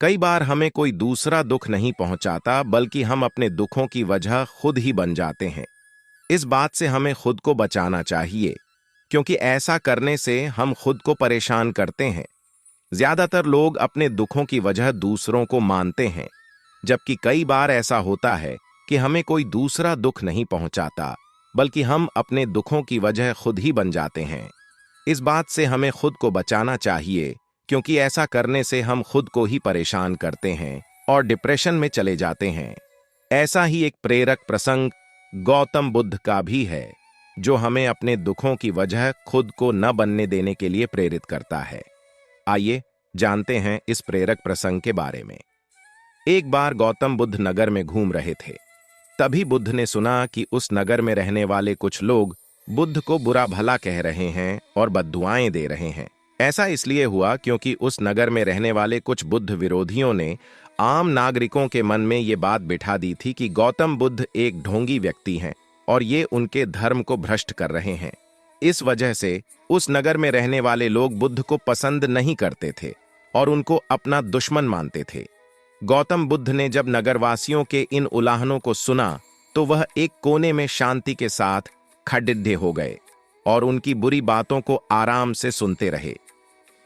कई बार हमें कोई दूसरा दुख नहीं पहुंचाता, बल्कि हम अपने दुखों की वजह खुद ही बन जाते हैं। इस बात से हमें खुद को बचाना चाहिए, क्योंकि ऐसा करने से हम खुद को परेशान करते हैं। ज्यादातर लोग अपने दुखों की वजह दूसरों को मानते हैं, जबकि कई बार ऐसा होता है कि हमें कोई दूसरा दुख नहीं पहुंचाता, बल्कि हम अपने दुखों की वजह खुद ही बन जाते हैं। इस बात से हमें खुद को बचाना चाहिए, क्योंकि ऐसा करने से हम खुद को ही परेशान करते हैं और डिप्रेशन में चले जाते हैं। ऐसा ही एक प्रेरक प्रसंग गौतम बुद्ध का भी है, जो हमें अपने दुखों की वजह खुद को न बनने देने के लिए प्रेरित करता है। आइए जानते हैं इस प्रेरक प्रसंग के बारे में। एक बार गौतम बुद्ध नगर में घूम रहे थे। तभी बुद्ध ने सुना कि उस नगर में रहने वाले कुछ लोग बुद्ध को बुरा भला कह रहे हैं और बद्दुआएं दे रहे हैं। ऐसा इसलिए हुआ क्योंकि उस नगर में रहने वाले कुछ बुद्ध विरोधियों ने आम नागरिकों के मन में ये बात बिठा दी थी कि गौतम बुद्ध एक ढोंगी व्यक्ति हैं और ये उनके धर्म को भ्रष्ट कर रहे हैं। इस वजह से उस नगर में रहने वाले लोग बुद्ध को पसंद नहीं करते थे और उनको अपना दुश्मन मानते थे। गौतम बुद्ध ने जब नगरवासियों के इन उलाहनों को सुना, तो वह एक कोने में शांति के साथ खड़िड्ढे हो गए और उनकी बुरी बातों को आराम से सुनते रहे।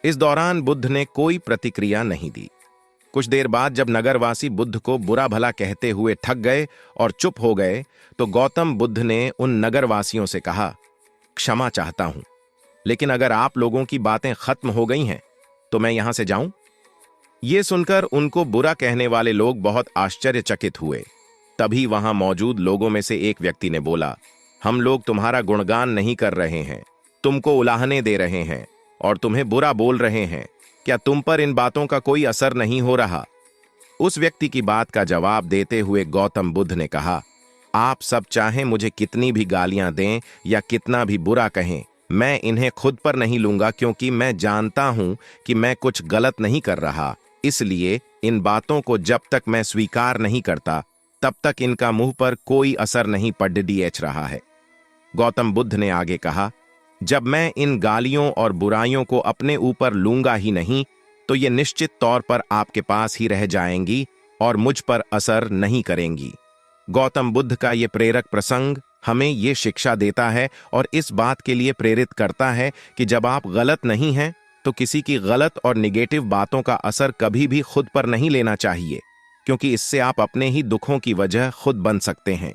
इस दौरान बुद्ध ने कोई प्रतिक्रिया नहीं दी। कुछ देर बाद जब नगरवासी बुद्ध को बुरा भला कहते हुए थक गए और चुप हो गए, तो गौतम बुद्ध ने उन नगरवासियों से कहा, क्षमा चाहता हूं, लेकिन अगर आप लोगों की बातें खत्म हो गई हैं तो मैं यहां से जाऊं? ये सुनकर उनको बुरा कहने वाले लोग बहुत आश्चर्यचकित हुए। तभी वहां मौजूद लोगों में से एक व्यक्ति ने बोला, हम लोग तुम्हारा गुणगान नहीं कर रहे हैं, तुमको उलाहने दे रहे हैं और तुम्हें बुरा बोल रहे हैं। क्या तुम पर इन बातों का कोई असर नहीं हो रहा? उस व्यक्ति की बात का जवाब देते हुए गौतम बुद्ध ने कहा, आप सब चाहें मुझे कितनी भी गालियां दें या कितना भी बुरा कहें, मैं इन्हें खुद पर नहीं लूंगा, क्योंकि मैं जानता हूं कि मैं कुछ गलत नहीं कर रहा। इसलिए इन बातों को जब तक मैं स्वीकार नहीं करता, तब तक इनका मुंह पर कोई असर नहीं पड़ रहा है। गौतम बुद्ध ने आगे कहा, जब मैं इन गालियों और बुराइयों को अपने ऊपर लूंगा ही नहीं, तो ये निश्चित तौर पर आपके पास ही रह जाएंगी और मुझ पर असर नहीं करेंगी। गौतम बुद्ध का ये प्रेरक प्रसंग हमें ये शिक्षा देता है और इस बात के लिए प्रेरित करता है कि जब आप गलत नहीं हैं, तो किसी की गलत और निगेटिव बातों का असर कभी भी खुद पर नहीं लेना चाहिए, क्योंकि इससे आप अपने ही दुखों की वजह खुद बन सकते हैं।